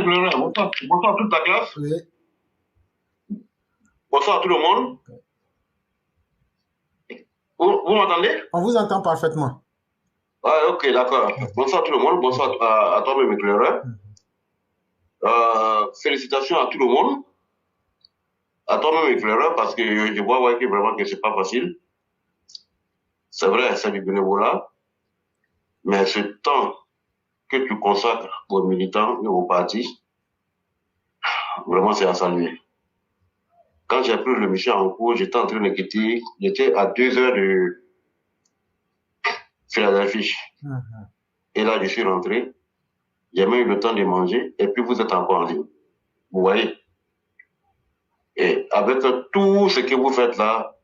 Florent. Bonsoir. Bonsoir à toute la classe. Oui. Bonsoir à tout le monde. Vous m'entendez? On vous entend parfaitement. Ah, ok, d'accord. Bonsoir à tout le monde. Bonsoir à toi-même, Florent. Félicitations à tout le monde. À toi-même, Florent, parce que je vois ouais, que vraiment que c'est pas facile. C'est vrai, c'est du bénévolat. Mais ce temps que tu consacres aux militants et aux partis, vraiment, c'est à saluer. Quand j'ai pris le mission en cours, j'étais en train de quitter, j'étais à 2 heures de Philadelphie. Et là, je suis rentré, j'ai même eu le temps de manger, et puis vous êtes encore en ligne. Vous voyez? Et avec tout ce que vous faites là,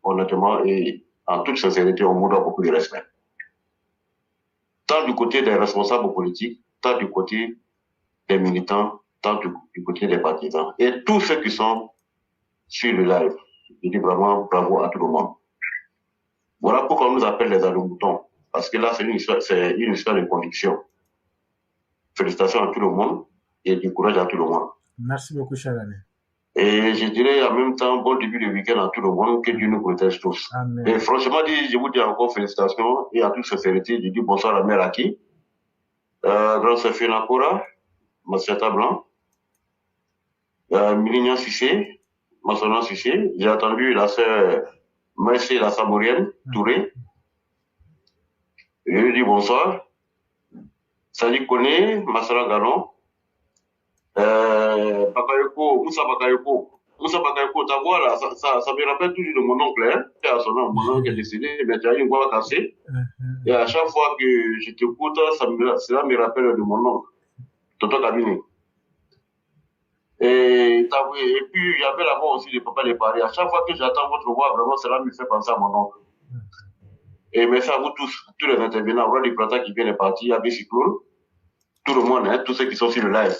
honnêtement, et en toute sincérité, on vous doit beaucoup de respect. Tant du côté des responsables politiques, tant du côté des militants, tant du côté des partisans. Et tous ceux qui sont sur le live. Je dis vraiment bravo à tout le monde. Voilà pourquoi on nous appelle les allomoutons. Parce que là, c'est une histoire de conviction. Félicitations à tout le monde et du courage à tout le monde. Merci beaucoup, cher ami. Et je dirais en même temps, bon début de week-end à tout le monde, que Dieu nous protège tous. Amen. Et franchement, je vous dis encore félicitations et à toute sincérité, je dis bonsoir à Mère Aki, Grand Sophie Nakora, Massiata Blanc, Milignan Sissé, Massonan Sissé, j'ai entendu la sœur Merci la Samourienne, Touré. Je lui dis bonsoir. Sadi Kone, Massara Ganon, Bakayoko, Moussa Bakayoko. Moussa Bakayoko, ta voix là, ça me rappelle toujours de mon oncle, hein, qui a son nom, mon oncle qui est décédé, mais tu as une voix cassée. Et à chaque fois que je t'écoute, cela me rappelle de mon oncle, Toto Kabini. Et puis, il y avait la voix aussi de Papa de Paris. À chaque fois que j'entends votre voix, vraiment, cela me fait penser à mon oncle. Et merci à vous tous les intervenants, Roi du Plata qui vient de partir, Abbé Cyclone, tout le monde, hein, tous ceux qui sont sur le live.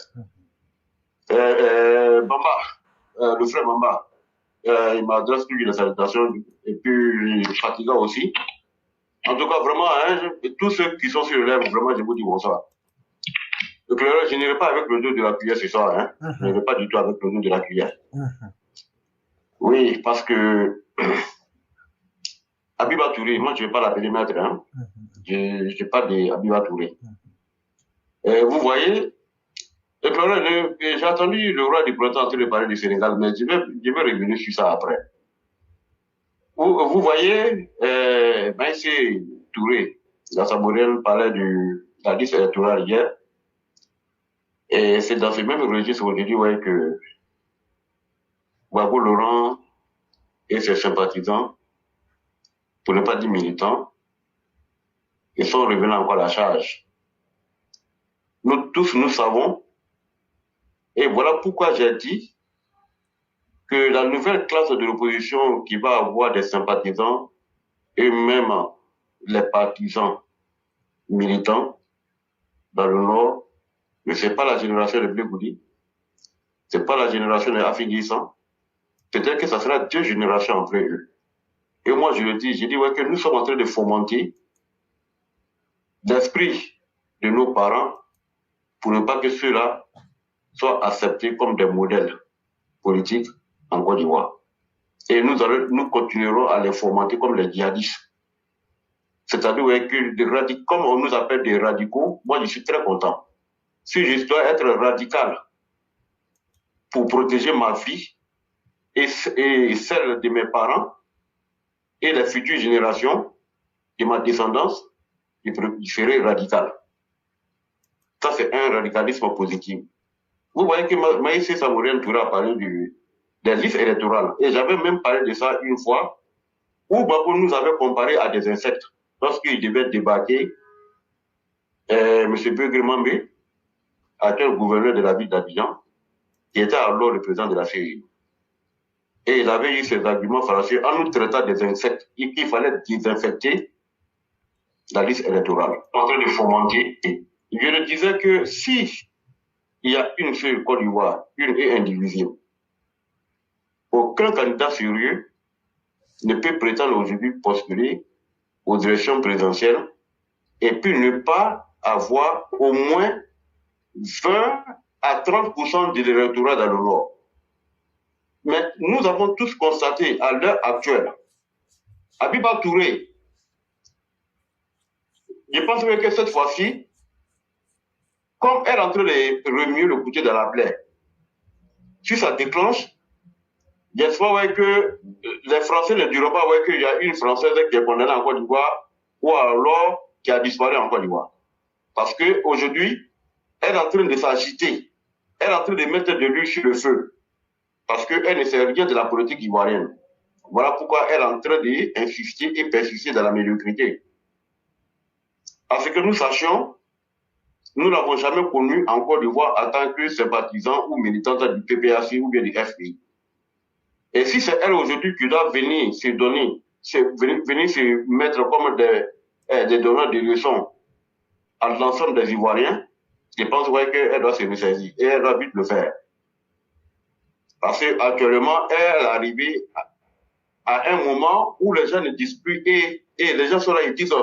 Bamba, le frère Bamba, il m'adresse plus de salutations, et puis Fatiga aussi. En tout cas, vraiment, hein, tous ceux qui sont sur le live, vraiment, je vous dis bonsoir. Donc, je n'irai pas avec le dos de la cuillère ce soir, hein. Je n'irai pas du tout avec le dos de la cuillère. Oui, parce que Abiba Touré, moi je ne vais pas l'appeler maître, hein. Je n'ai pas d'Abiba Touré. Vous voyez, j'ai entendu le roi du printemps en train de parler du Sénégal, mais je vais revenir sur ça après. Vous voyez, Maïsé Touré, dans sa modèle, parlait de la liste électorale hier, et c'est dans ce même registre où je dis ouais, que Wabo Laurent et ses sympathisants, pour ne pas dire militants, ils sont revenus encore à la charge. Nous tous, nous savons, et voilà pourquoi j'ai dit que la nouvelle classe de l'opposition qui va avoir des sympathisants et même les partisans militants dans le Nord, mais ce n'est pas la génération de Blé-Goudi, ce n'est pas la génération de Afighissan, peut-être que ça sera 2 générations après eux. Et moi, je le dis, j'ai dit ouais, que nous sommes en train de fomenter l'esprit de nos parents pour ne pas que ceux-là soient acceptés comme des modèles politiques en Côte d'Ivoire. Et nous continuerons à les fomenter comme les djihadistes. C'est-à-dire ouais, que comme on nous appelle des radicaux, moi je suis très content. Si je dois être radical pour protéger ma vie et celle de mes parents et les futures générations de ma descendance, je serai radical. Ça, c'est un radicalisme positif. Vous voyez que Maïsé Samourienne Touré a parlé des listes électorales. Et j'avais même parlé de ça une fois, où Babo nous avait comparé à des insectes. Lorsqu'il devait débarquer, M. Beugrimambe, actuel gouverneur de la ville d'Abidjan, qui était alors le président de la CEI. Et il avait eu ses arguments fallacieux en nous traitant des insectes. Il fallait désinfecter la liste électorale. En train de fomenter. Je le disais que si il y a une seule Côte d'Ivoire, une et indivisible, aucun candidat sérieux ne peut prétendre aujourd'hui postuler aux élections présidentielles et puis ne pas avoir au moins 20 à 30% de l'électorat dans le Nord. Mais nous avons tous constaté à l'heure actuelle, Abiba Touré, je pense que cette fois-ci, comme elle est en train de remuer le couteau dans la plaie, si ça déclenche, j'espère ouais, que les Français ne diront pas ouais, qu'il y a une Française qui est condamnée en Côte d'Ivoire ou alors qui a disparu en Côte d'Ivoire. Parce qu'aujourd'hui, elle est en train de s'agiter. Elle est en train de mettre de l'huile sur le feu. Parce qu'elle ne sait rien de la politique ivoirienne. Voilà pourquoi elle est en train d'insister et persister dans la médiocrité. À ce que nous sachions, nous n'avons jamais connu en Côte d'Ivoire en tant que sympathisant ou militante du PPAC ou bien du FPI. Et si c'est elle aujourd'hui qui doit venir se donner, venir se mettre comme des donneurs de leçons à l'ensemble des Ivoiriens, je pense ouais, qu'elle doit se ressaisir et elle doit vite le faire. Parce qu'actuellement, elle est arrivée à un moment où les gens ne disent plus et les gens sont là, ils disent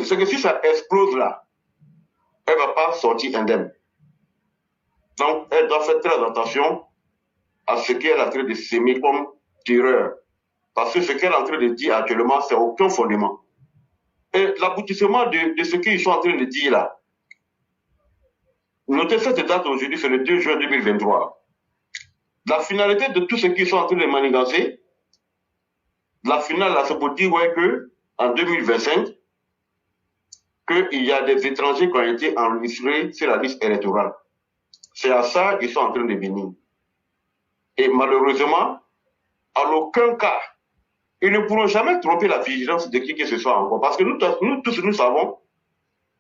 c'est que si ça explose là, elle ne va pas sortir indemne. Donc, elle doit faire très attention à ce qu'elle est en train de s'aimer comme terreur. Parce que ce qu'elle est en train de dire actuellement, c'est aucun fondement. Et l'aboutissement de ce qu'ils sont en train de dire là, notez cette date aujourd'hui, c'est le 2 juin 2023. La finalité de tout ce qu'ils sont en train de manigancer, la finale là, c'est pour dire ouais, que en 2025, qu'il y a des étrangers qui ont été enregistrés sur la liste électorale. C'est à ça qu'ils sont en train de venir. Et malheureusement, en aucun cas, ils ne pourront jamais tromper la vigilance de qui que ce soit encore. Parce que nous tous, nous savons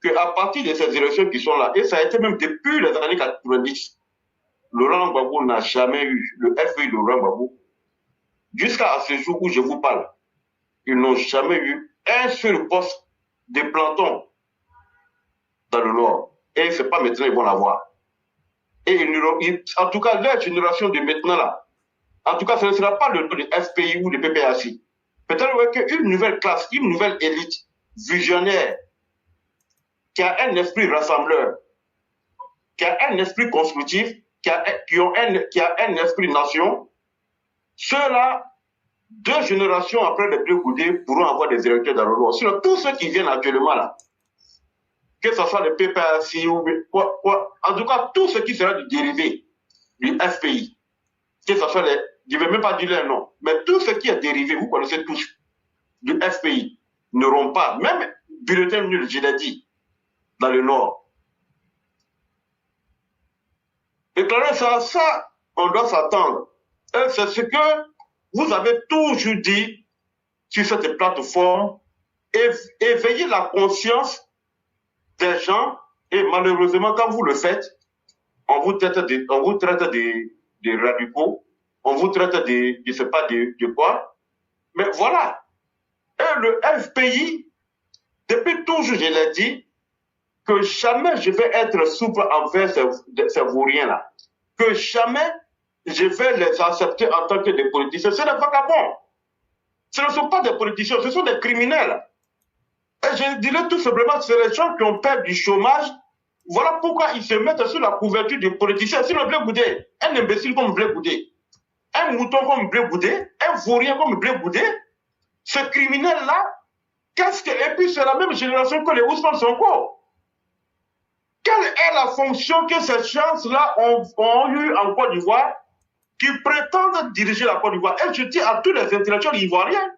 qu'à partir de ces élections qui sont là, et ça a été même depuis les années 90, Laurent Gbagbo n'a jamais eu, le FPI de Laurent Gbagbo, jusqu'à ce jour où je vous parle, ils n'ont jamais eu un seul poste de planton dans le Nord. Et ce n'est pas maintenant qu'ils vont l'avoir. Et en tout cas, leur génération de maintenant là, en tout cas, ce ne sera pas le nom de FPI ou de PPAC. Peut-être qu'une nouvelle classe, une nouvelle élite visionnaire, qui a un esprit rassembleur, qui a un esprit constructif, qui a un esprit nation, ceux-là, 2 générations après les Bleu Goudé, pourront avoir des électeurs dans le Nord. Sinon, tous ceux qui viennent actuellement là, que ce soit le PPAC ou quoi, en tout cas, tout ce qui sera du dérivé du FPI, que ce soit je ne vais même pas dire leur nom, mais tout ce qui est dérivé, vous connaissez tous, du FPI, n'auront pas, même bulletin nul, je l'ai dit, dans le Nord. Et ça, on doit s'attendre. Et c'est ce que vous avez toujours dit sur cette plateforme, éveiller la conscience des gens, et malheureusement, quand vous le faites, on vous traite de radicaux, on vous traite de, je ne sais pas de quoi, mais voilà. Et le FPI, depuis toujours, je l'ai dit, que jamais je vais être souple envers ces vauriens-là. Que jamais je vais les accepter en tant que des politiciens. C'est des vagabonds. Ce ne sont pas des politiciens, ce sont des criminels. Et je dirais tout simplement, c'est les gens qui ont peur du chômage. Voilà pourquoi ils se mettent sur la couverture des politiciens. Sinon, Blé Goudé, un imbécile comme Blé Goudé, un mouton comme Blé Goudé, un vaurien comme Blé Goudé, ce criminel-là, et puis c'est la même génération que les Ousmane Sonko. Quelle est la fonction que ces gens-là ont eu en Côte d'Ivoire qui prétendent diriger la Côte d'Ivoire? Et je dis à tous les intellectuels ivoiriens,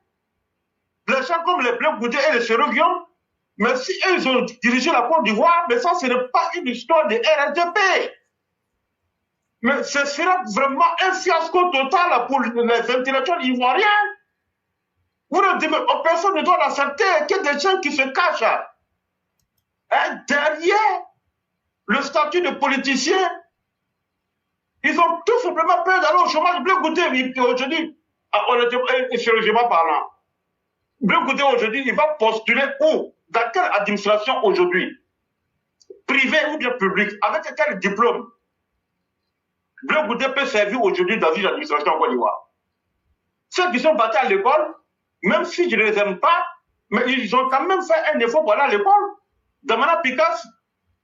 les gens comme les Blé Goudé et les Séroguion, mais si ils ont dirigé la Côte d'Ivoire, mais ça, ce n'est pas une histoire de RNDP. Mais ce sera vraiment un fiasco total pour les intellectuels ivoiriens. Personne ne doit l'accepter, qu'il y ait des gens qui se cachent derrière le statut de politicien. Ils ont tout simplement peur d'aller au chômage. Blé Goudé, aujourd'hui, sérieusement parlant, Blé Goudé aujourd'hui, il va postuler où? Dans quelle administration aujourd'hui? Privée ou bien publique? Avec quel diplôme? Blé Goudé peut servir aujourd'hui dans une administration en Côte d'Ivoire. Ceux qui sont partis à l'école, même si je ne les aime pas, mais ils ont quand même fait un effort pour aller à l'école. Damana Picasse,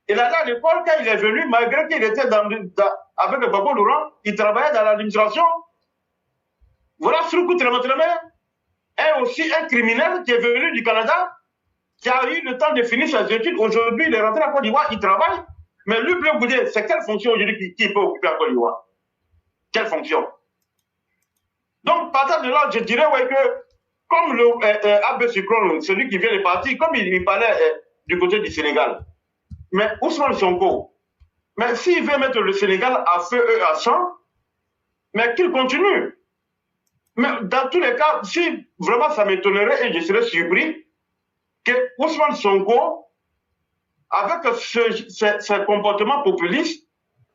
Il allait à l'école quand il est venu, malgré qu'il était avec le Babo Laurent, il travaillait dans l'administration. Voilà Soukou Tremotreme est aussi un criminel qui est venu du Canada, qui a eu le temps de finir ses études. Aujourd'hui, il est rentré à Côte d'Ivoire, il travaille. Mais lui, Bleu Goudé, c'est quelle fonction aujourd'hui qui peut occuper à Côte d'Ivoire? Quelle fonction? Donc, partant de là, je dirais ouais, que, comme le Abbé Sikron, celui qui vient de partir, comme il parlait du côté du Sénégal, mais Ousmane Sonko, mais s'il veut mettre le Sénégal à feu et à sang, mais qu'il continue. Mais dans tous les cas, si vraiment ça m'étonnerait et je serais surpris que Ousmane Sonko, avec ce comportement populiste,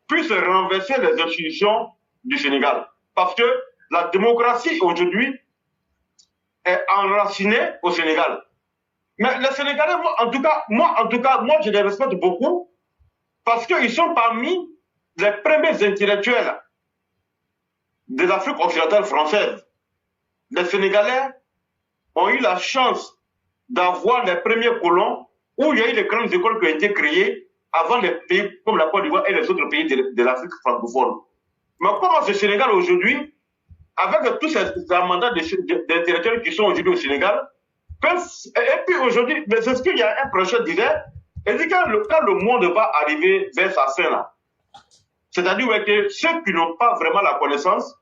puisse renverser les institutions du Sénégal. Parce que la démocratie aujourd'hui est enracinée au Sénégal. Mais les Sénégalais, moi, je les respecte beaucoup parce qu'ils sont parmi les premiers intellectuels de l'Afrique occidentale française. Les Sénégalais ont eu la chance d'avoir les premiers colons où il y a eu les grandes écoles qui ont été créées avant les pays comme la Côte d'Ivoire et les autres pays de l'Afrique francophone. Mais comment ce Sénégal aujourd'hui, avec tous ces mandats d'intellectuels qui sont aujourd'hui au Sénégal, et puis aujourd'hui, c'est ce qu'il y a un prochain disait, il dit quand le monde va arriver vers sa fin là, c'est-à-dire ouais, que ceux qui n'ont pas vraiment la connaissance,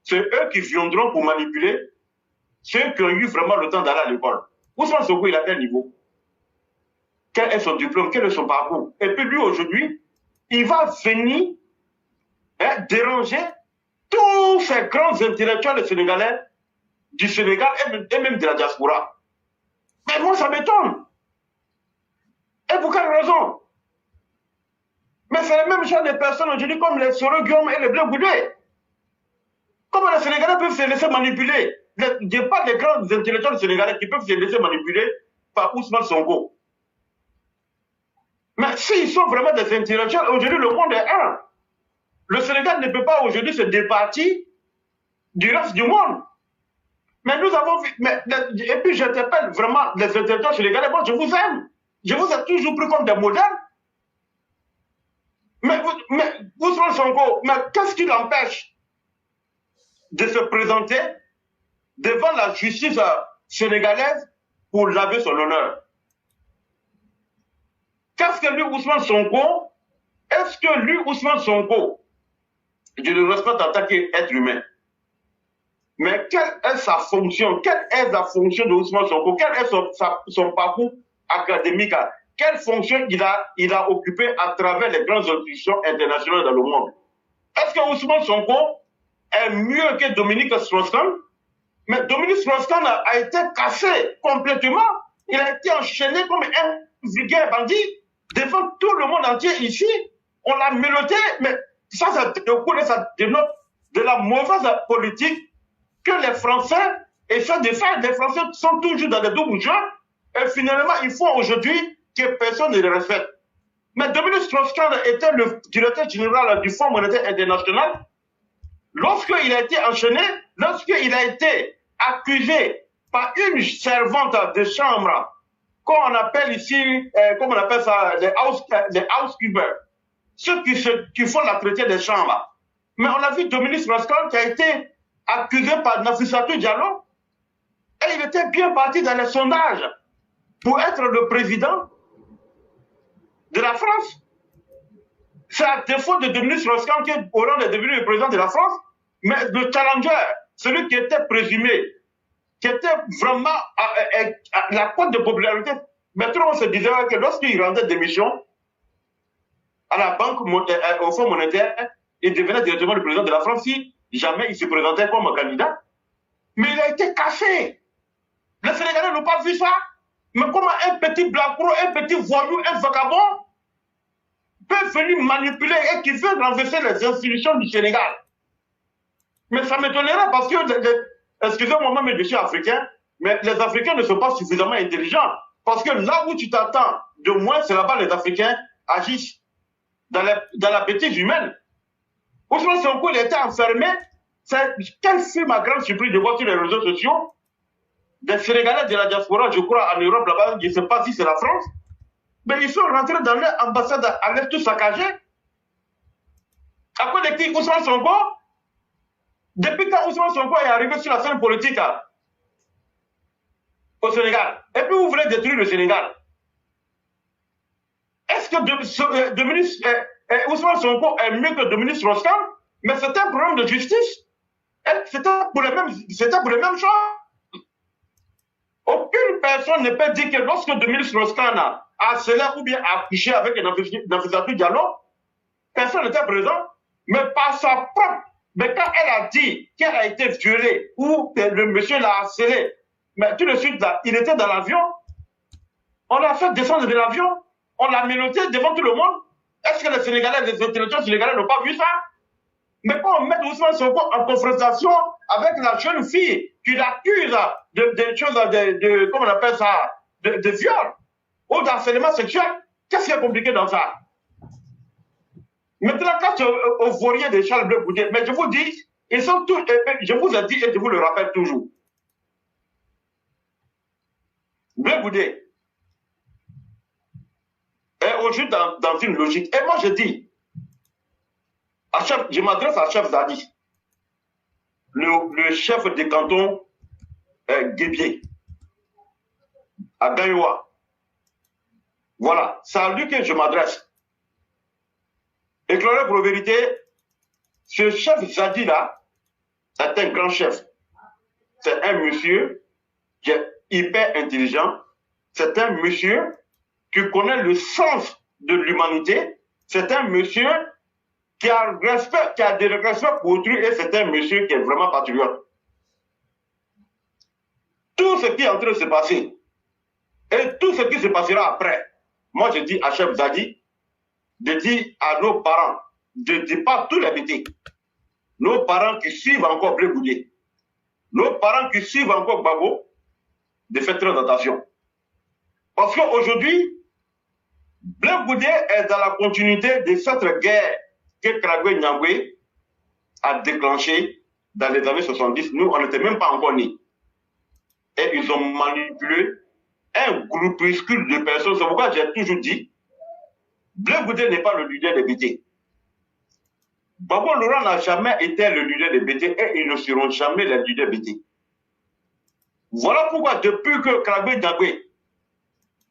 c'est eux qui viendront pour manipuler ceux qui ont eu vraiment le temps d'aller à l'école. Ousmane Sonko, il a quel niveau? Quel est son diplôme? Quel est son parcours? Et puis lui, aujourd'hui, il va venir déranger tous ces grands intellectuels sénégalais du Sénégal et même de la diaspora. Mais moi, ça m'étonne. Et pour quelle raison? Mais c'est les mêmes genre de personnes aujourd'hui comme les Soro Guillaume et les Bleu Goudé. Comment les Sénégalais peuvent se laisser manipuler? Il n'y a pas de grands intellectuels sénégalais qui peuvent se laisser manipuler par Ousmane Sonko. Mais s'ils sont vraiment des intellectuels, aujourd'hui le monde est un. Le Sénégal ne peut pas aujourd'hui se départir du reste du monde. Mais nous avons vu, et puis j'interpelle vraiment les intellectuels sénégalais, moi je vous aime. Je vous ai toujours pris comme des modèles. Mais Ousmane Sonko, mais qu'est-ce qui l'empêche de se présenter devant la justice sénégalaise pour laver son honneur? Qu'est-ce que lui, Ousmane Sonko, est-ce que lui, Ousmane Sonko, je le respecte en tant qu'être humain, mais quelle est sa fonction? Quelle est la fonction de Ousmane Sonko? Quel est son parcours académique? Quelle fonction il a occupé à travers les grandes institutions internationales dans le monde? Est-ce que Ousmane Sonko est mieux que Dominique Strauss-Kahn? Mais Dominique Strauss-Kahn a été cassé complètement. Il a été enchaîné comme un vulgaire bandit devant tout le monde entier ici. On l'a menotté, mais ça dénote de la mauvaise politique que les Français essaient de faire. Les Français sont toujours dans les doubles jeux et finalement, il faut aujourd'hui que personne ne les respecte. Mais Dominique Strauss-Kahn était le directeur général du Fonds monétaire international. Lorsqu'il a été enchaîné, lorsqu'il a été accusé par une servante de chambre, qu'on appelle ici, comment on appelle ça, les housekeepers, ceux qui font l'entretien des chambres. Mais on a vu Dominique Strauss-Kahn qui a été accusé par Nafissatou Diallo, et il était bien parti dans les sondages pour être le président de la France. C'est à défaut de Dominique Strauss-Kahn qui Hollande est devenu le président de la France, mais le challenger, celui qui était présumé, qui était vraiment à la cote de popularité, maintenant on se disait que lorsqu'il rendait démission à la banque, au Fonds monétaire, il devenait directement le président de la France si jamais il se présentait comme un candidat. Mais il a été cassé. Les Sénégalais n'ont pas vu ça. Mais comment un petit blanc-cro, un petit voyou, un vagabond peut venir manipuler et qui veut renverser les institutions du Sénégal? Mais ça m'étonnerait parce que, excusez-moi, mais je suis africain, mais les Africains ne sont pas suffisamment intelligents. Parce que là où tu t'attends, de moins, c'est là-bas les Africains agissent dans la bêtise humaine. Ousmane Sonko, il était enfermé. Quelle fut ma grande surprise de voir sur les réseaux sociaux des Sénégalais de la diaspora, je crois, en Europe, là-bas, je ne sais pas si c'est la France, Mais ils sont rentrés dans leur ambassade à l'air tout saccagé. À quoi de qui Ousmane Sonko? Depuis quand Ousmane Sonko est arrivé sur la scène politique au Sénégal? Et puis vous voulez détruire le Sénégal? Est-ce que Ousmane Sonko est mieux que Dominique Strauss-Kahn? Mais c'est un problème de justice. C'était pour les mêmes choses. Aucune personne ne peut dire que lorsque Dominique Strauss-Kahn a harcelé ou bien accouché avec Nafissatou Diallo, personne n'était présent. Mais par sa propre, mais quand elle a dit qu'elle a été violée ou que le monsieur l'a harcelé, mais tout de suite là, il était dans l'avion, on l'a fait descendre de l'avion, on l'a menotté devant tout le monde. Est-ce que les Sénégalais, les intellectuels sénégalais n'ont pas vu ça? Mais quand on met Ousmane Sonko en confrontation avec la jeune fille qui l'accuse de choses, comment on appelle ça, de viol ou d'harcèlement sexuel, qu'est-ce qui est compliqué dans ça? Maintenant, quand au vaurien de Charles Bleu Goudé, mais je vous dis, ils sont tous, je vous ai dit et je vous le rappelle toujours. Bleu Goudé est aujourd'hui dans une logique. Et moi, je dis, je m'adresse à Chef Zadi, le chef des cantons Guébier, à Gaïwa. Voilà, c'est à lui que je m'adresse. Éclairé pour la vérité, ce chef Zadi-là, c'est un grand chef. C'est un monsieur qui est hyper intelligent. C'est un monsieur qui connaît le sens de l'humanité. C'est un monsieur qui a des respect pour autrui et c'est un monsieur qui est vraiment patriote. Tout ce qui est en train de se passer et tout ce qui se passera après, moi je dis à Chef Zadi, de dire à nos parents, de ne dire pas tous les métiers, nos parents qui suivent encore Blé Goudé, nos parents qui suivent encore Babo, de faire très attention. Parce qu'aujourd'hui, Blé Goudé est dans la continuité de cette guerre que Kragwe Nyangwe a déclenchée dans les années 70. Nous, on n'était même pas encore nés. Et ils ont manipulé un groupuscule de personnes. C'est pourquoi j'ai toujours dit, Blé Goudé n'est pas le leader des BT. Babo Laurent n'a jamais été le leader des BT et ils ne seront jamais les leaders BT. Voilà pourquoi depuis que Kragwe Nyangwe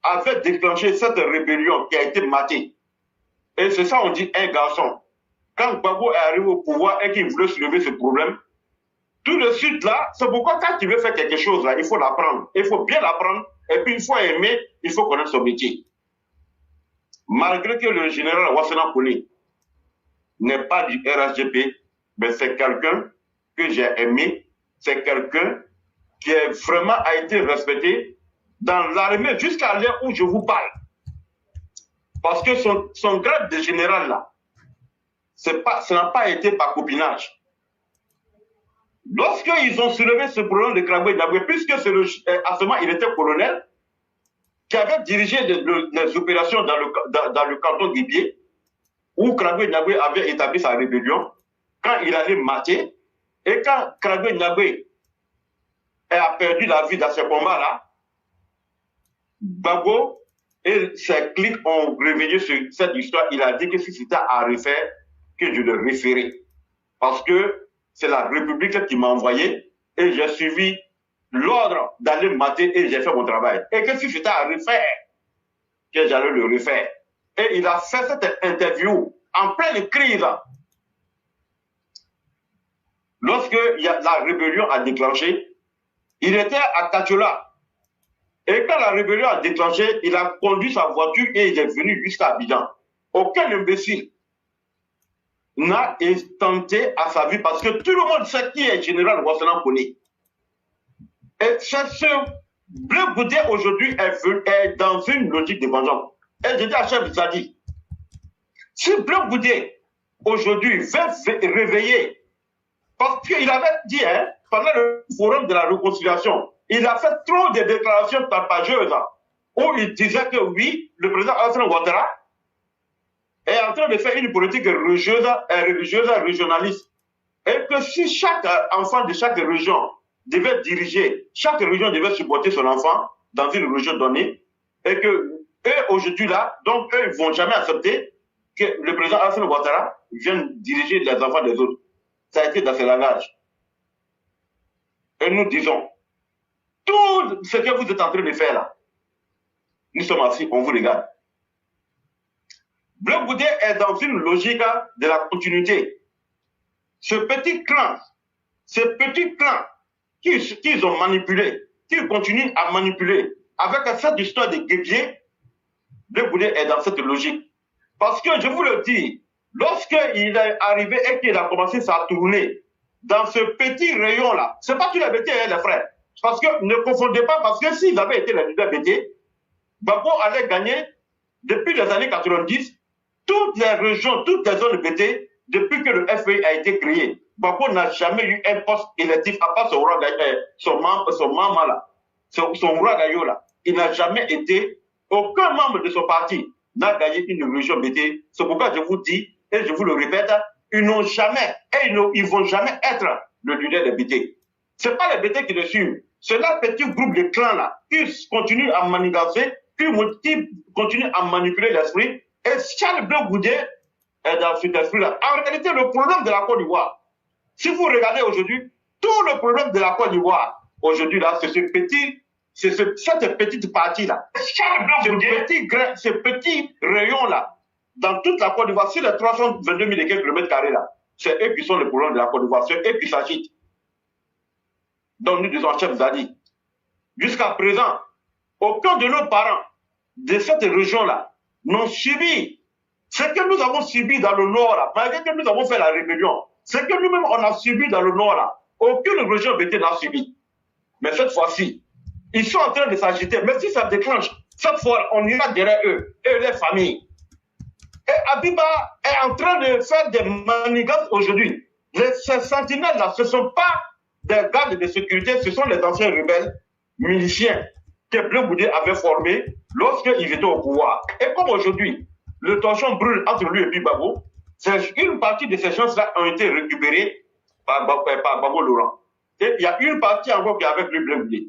avait déclenché cette rébellion qui a été matée, et c'est ça on dit un garçon, quand Babo est arrivé au pouvoir et qu'il voulait soulever ce problème, tout de suite là, c'est pourquoi quand tu veux faire quelque chose là, il faut l'apprendre, il faut bien l'apprendre, et puis il faut aimer, il faut connaître son métier. Malgré que le général Wassana Kone n'est pas du RHDP, mais c'est quelqu'un que j'ai aimé, c'est quelqu'un qui a été respecté dans l'armée jusqu'à l'heure où je vous parle. Parce que son grade de général là, ça n'a pas été par copinage. Lorsqu'ils ont soulevé ce problème de Kragwe Nyangwe, puisque à ce moment il était colonel, qui avait dirigé les opérations dans le canton d'Ibié, où Kragwe Nyangwe avait établi sa rébellion, quand il allait mater, et quand Kragwe Nyangwe a perdu la vie dans ce combat-là, Babo et ses clics ont réveillé sur cette histoire. Il a dit que si c'était à refaire, que je le référais. Parce que c'est la République qui m'a envoyé et j'ai suivi l'ordre d'aller mater et j'ai fait mon travail. Et que si c'était à refaire, que j'allais le refaire. Et il a fait cette interview en pleine crise. Lorsque la rébellion a déclenché, il était à Kachola. Et quand la rébellion a déclenché, il a conduit sa voiture et il est venu jusqu'à Abidjan. Aucun imbécile n'a tenté à sa vie parce que tout le monde sait qui est général Wassana Kone. Et ce Blé Goudé aujourd'hui est dans une logique de vengeance. Et je dis à Chef Zadi, si Blé Goudé aujourd'hui veut réveiller, parce qu'il avait dit pendant le forum de la réconciliation, il a fait trop de déclarations tapageuses où il disait que oui, le président Alassane Ouattara est en train de faire une politique religieuse régionaliste. Et que si chaque enfant de chaque région devait diriger, chaque région devait supporter son enfant dans une région donnée, et que Eux, aujourd'hui, là, donc, eux, ils ne vont jamais accepter que le président Alassane Ouattara vienne diriger les enfants des autres. Ça a été dans ce langage. Et nous disons, tout ce que vous êtes en train de faire là, nous sommes assis, on vous regarde. Bleu Goudé est dans une logique de la continuité. Ce petit clan qu'ils ont manipulé, qu'ils continuent à manipuler, avec cette histoire de guerrier, Bleu Goudé est dans cette logique. Parce que je vous le dis, lorsqu'il est arrivé et qu'il a commencé sa tournée dans ce petit rayon-là, ce n'est pas tous les BT, hein, les frères. Parce que ne confondez pas, parce que s'ils avaient été les leaders BT, Bako allait gagner depuis les années 90 toutes les régions, toutes les zones BT, depuis que le FPI a été créé. Bako n'a jamais eu un poste électif à part son roi membre là, son roi Gaillot là. Il n'a jamais été, aucun membre de son parti n'a gagné une région BT. C'est pourquoi je vous dis, et je vous le répète, ils n'ont jamais, et ils ne vont jamais être le leader des BT. Ce n'est pas les BT qui le suivent. C'est là petit groupe de clans là, qui continuent à manigancer, qui continuent à manipuler l'esprit. Et Charles Bleu Goudé est dans cet esprit-là. En réalité, le problème de la Côte d'Ivoire, si vous regardez aujourd'hui, tout le problème de la Côte d'Ivoire, aujourd'hui, là, c'est cette petite partie-là. Ce petit rayon-là, dans toute la Côte d'Ivoire, sur les 322 000 et quelques kilomètres carrés, là, c'est eux qui sont le problème de la Côte d'Ivoire, c'est eux qui s'agitent. Donc, nous disons, chef Zadi, jusqu'à présent, aucun de nos parents de cette région-là n'ont subi ce que nous avons subi dans le nord, là, malgré que nous avons fait la rébellion, ce que nous-mêmes on a subi dans le nord, là, aucune région BT n'a subi. Mais cette fois-ci, ils sont en train de s'agiter. Mais si ça déclenche, cette fois, on ira derrière eux et les familles. Et Abiba est en train de faire des manigances aujourd'hui. Ces sentinelles-là, ce ne sont pas des gardes de sécurité, ce sont les anciens rebelles miliciens que Bleu Goudé avait formés lorsqu'ils étaient au pouvoir. Et comme aujourd'hui, le torchon brûle entre lui et puis Babo, une partie de ces gens-là ont été récupérés par Babo Laurent. Et il y a une partie encore qui est avec lui, Bleu Goudé.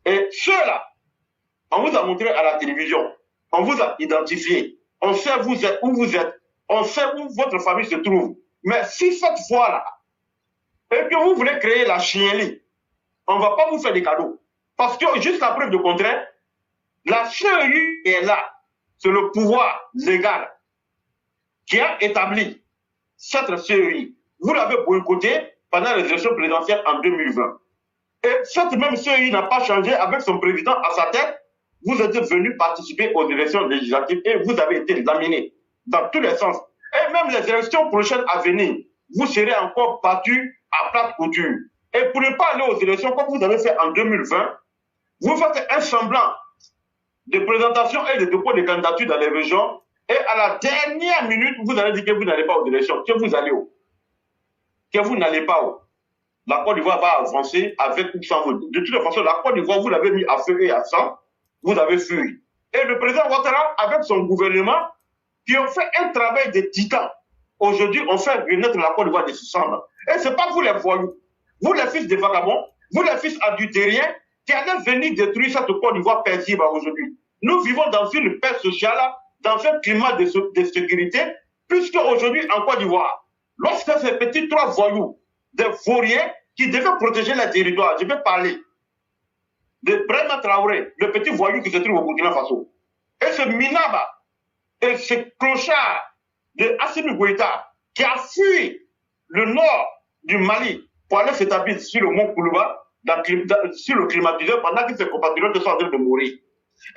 Et ceux-là, on vous a montré à la télévision, on vous a identifié, on sait où vous êtes, on sait où votre famille se trouve. Mais si cette fois-là, et que vous voulez créer la chienlit, on ne va pas vous faire des cadeaux. Parce que jusqu'à preuve de contraire, la CEI est là. C'est le pouvoir légal qui a établi cette CEI. Vous l'avez boycotté pendant les élections présidentielles en 2020. Et cette même CEI n'a pas changé avec son président à sa tête. Vous êtes venu participer aux élections législatives et vous avez été laminé dans tous les sens. Et même les élections prochaines à venir, vous serez encore battu à plate couture. Et pour ne pas aller aux élections comme vous avez fait en 2020, vous faites un semblant de présentation et de dépôt de candidature dans les régions. Et à la dernière minute, vous allez dire que vous n'allez pas aux élections. Que vous allez où? Que vous n'allez pas où? La Côte d'Ivoire va avancer avec ou sans vous. De toute façon, la Côte d'Ivoire, vous l'avez mis à feu et à sang. Vous avez fui. Et le président Ouattara, avec son gouvernement, qui ont fait un travail de titan. Aujourd'hui, on fait renaître la Côte d'Ivoire de ce cendres. Et ce n'est pas vous les voyous. Vous les fils de vagabonds, vous les fils adultériens, qui allez venir détruire cette Côte d'Ivoire paisible aujourd'hui. Nous vivons dans une paix sociale, dans un climat de sécurité, puisque aujourd'hui, en Côte d'Ivoire, lorsque ces petits trois voyous, des vauriens qui devaient protéger les territoires, je vais parler de Brahma Traoré, le petit voyou qui se trouve au Burkina Faso, et ce Minaba, et ce clochard de Assimi Goïta, qui a fui le nord du Mali pour aller s'établir sur le mont Koulouba, sur le climatiseur, pendant que ses compatriotes sont en train de mourir.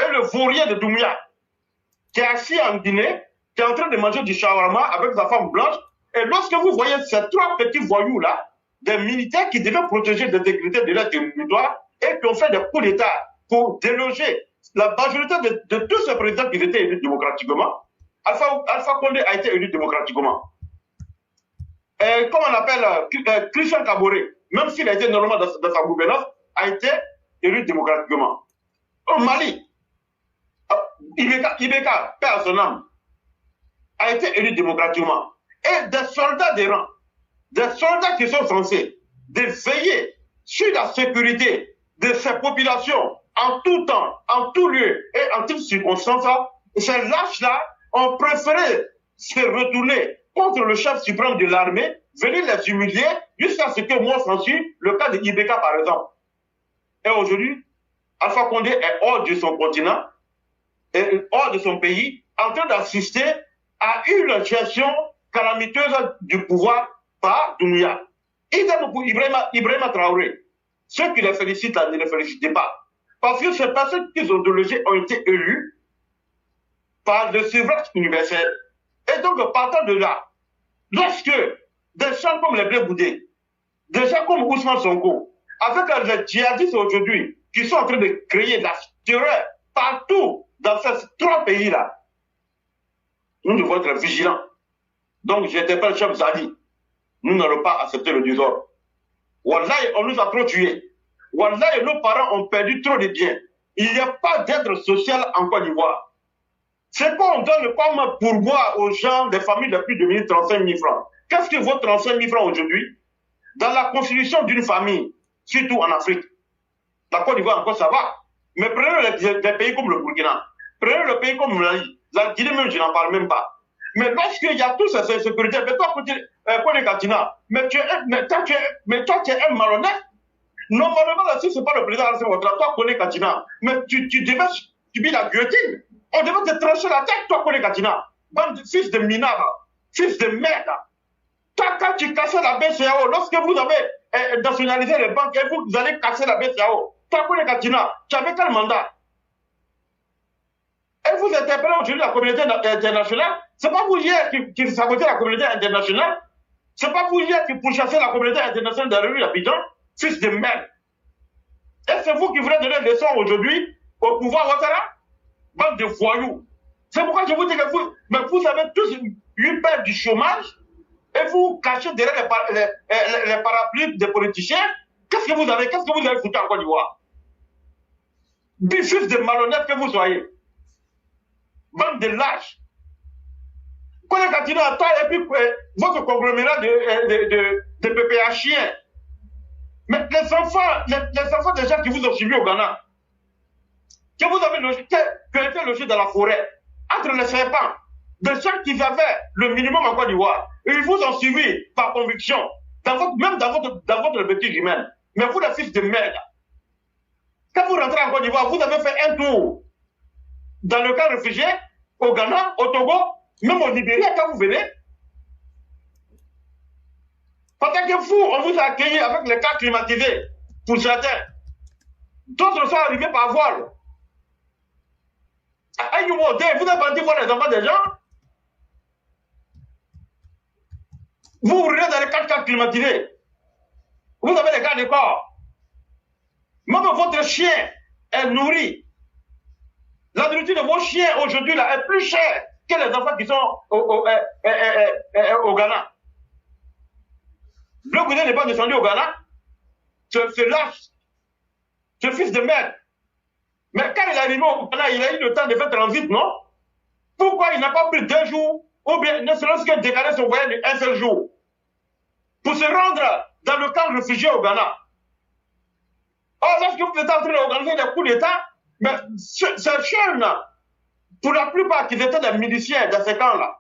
Et le vaurien de Doumbia, qui est assis en Guinée, qui est en train de manger du shawarma avec sa femme blanche. Et lorsque vous voyez ces trois petits voyous-là, des militaires qui devaient protéger les intégrité de leur territoire et qui ont fait des coups d'État pour déloger la majorité de tous ces présidents qui étaient élus démocratiquement, Alpha Condé a été élu démocratiquement. Et comme on appelle Christian Kaboré, même s'il a été normalement dans sa gouvernance, a été élu démocratiquement. Au Mali, Ibeka, paix à son âme, a été élu démocratiquement. Et des soldats des rangs, des soldats qui sont censés de veiller sur la sécurité de ces populations en tout temps, en tout lieu et en toutes circonstances, ces lâches-là ont préféré se retourner contre le chef suprême de l'armée, venir les humilier jusqu'à ce que moi franchisse le cas de Ibeka par exemple. Et aujourd'hui, Alpha Condé est hors de son continent, et hors de son pays, en train d'assister à une gestion calamiteuse du pouvoir par Doumbouya. Idem pour Ibrahima Traoré. Ceux qui les félicitent là, ne les félicitez pas. Parce que ces personnes qui ont délogées ont été élues par le suffrage universel. Et donc, partant de là, lorsque des gens comme les Blé Boudé, des gens comme Ousmane Sonko, avec les djihadistes aujourd'hui, qui sont en train de créer la terreur partout dans ces trois pays-là, nous devons être vigilants. Donc, j'interpelle le chef Zali. Nous n'allons pas accepter le désordre. Wallahi, on nous a trop tués. Wallahi, nos parents ont perdu trop de biens. Il n'y a pas d'aide sociale en Côte d'Ivoire. C'est qu'on donne comme pourboire aux gens des familles de plus de 35 000 francs. Qu'est-ce que vaut 35 000 francs aujourd'hui? Dans la constitution d'une famille, surtout en Afrique, la Côte d'Ivoire encore ça va. Mais prenez des pays comme le Burkina, prenez le pays comme la Guinée même, je n'en parle même pas. Mais lorsqu'il y a tous ces sécurités, mais toi, Kone Katina, mais toi, tu es un malhonnête. Normalement, là, si ce n'est pas le président Alassane Ouattara, toi, Kone Katina, mais tu devais subir la guillotine. On devait te trancher la tête, toi, Kone Katina. Bande de fils de minable, fils de merde. Toi, quand tu cassais la BCAO, lorsque vous avez nationalisé les banques et vous allez casser la BCAO, toi, Kone Katina, tu avais quel mandat? Et vous interpellez aujourd'hui la communauté internationale. Ce n'est pas vous hier qui sabotez la communauté internationale. Ce n'est pas vous hier qui pourchassez la communauté internationale dans la rue d'Abidjan, fils de merde. Et c'est vous qui voulez donner des leçons aujourd'hui au pouvoir Ouattara, bande de voyous. C'est pourquoi je vous dis que vous avez tous eu peur du chômage et vous cachez derrière les parapluies des politiciens. Qu'est-ce que vous avez foutu en Côte d'Ivoire? Du fils de malhonnête que vous soyez. Bande de lâches. Kone Katina, toi et puis votre conglomérat de PPHiens. Mais les enfants des gens qui vous ont suivi au Ghana, que vous avez logé, qui étaient logés dans la forêt, entre les serpents, des gens qui avaient le minimum en Côte d'Ivoire, ils vous ont suivi par conviction, même dans votre petit humain. Mais vous, les fils de merde, quand vous rentrez en Côte d'Ivoire, vous avez fait un tour dans le camp réfugié, au Ghana, au Togo, même au Libéria, quand vous venez. Pendant que vous, on vous a accueilli avec les cas climatisés, pour certains. D'autres sont arrivés par voile. Vous avez parti voir les enfants des gens. Vous roulez dans les 4 cas climatisés. Vous avez les gardes de corps. Même votre chien est nourri. La nourriture de vos chiens aujourd'hui est plus chère que les enfants qui sont au Ghana. Le Goudé n'est pas descendu au Ghana. Ce lâche, ce fils de merde. Mais quand il est arrivé au Ghana, il a eu le temps de faire transit, non? Pourquoi il n'a pas pris 2 jours, ou bien ne serait-ce que décaler son voyage d'un seul jour, pour se rendre dans le camp réfugié au Ghana? Or, lorsque vous êtes en train d'organiser des coups d'État, mais ces jeunes, pour la plupart, qui étaient des miliciens dans ces camps-là,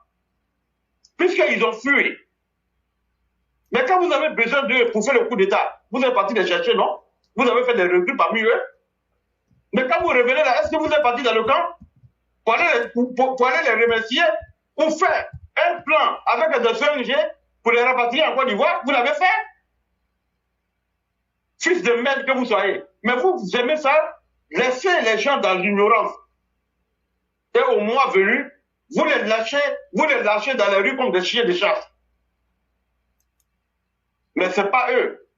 puisqu'ils ont fui. Mais quand vous avez besoin d'eux pour faire le coup d'État, vous êtes parti les chercher, non? Vous avez fait des recrues parmi eux. Mais quand vous revenez là, est-ce que vous êtes parti dans le camp pour aller les remercier ou faire un plan avec des ONG pour les rapatrier en Côte d'Ivoire? Vous l'avez fait? Fils de merde que vous soyez. Mais vous aimez ça? Laissez les gens dans l'ignorance. Et au mois venu, vous les lâchez dans les rues comme des chiens de chasse. Mais ce n'est pas eux.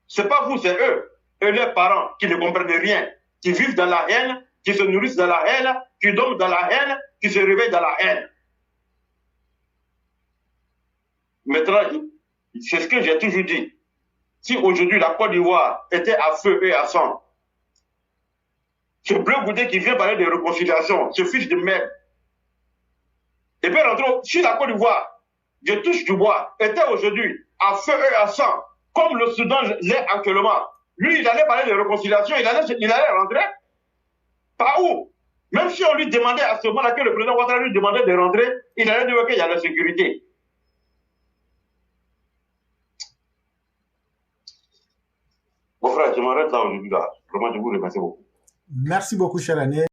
Ce n'est pas vous, c'est eux. Et leurs parents qui ne comprennent rien, qui vivent dans la haine, qui se nourrissent dans la haine, qui dorment dans la haine, qui se réveillent dans la haine. Maintenant, c'est ce que j'ai toujours dit. Si aujourd'hui la Côte d'Ivoire était à feu et à sang, ce Blé Boudé qui vient parler de réconciliation, ce fils de merde, et puis si la Côte d'Ivoire, je touche du bois, était aujourd'hui à feu et à sang, comme le Soudan l'est actuellement, Lui, il allait parler de réconciliation, il allait rentrer. Par où? Même si on lui demandait à ce moment-là que le président Ouattara lui demandait de rentrer, il allait dire qu'il y a la sécurité. Mon frère, je m'arrête là aujourd'hui. Vraiment, je vous remercie beaucoup. Merci beaucoup, cher René.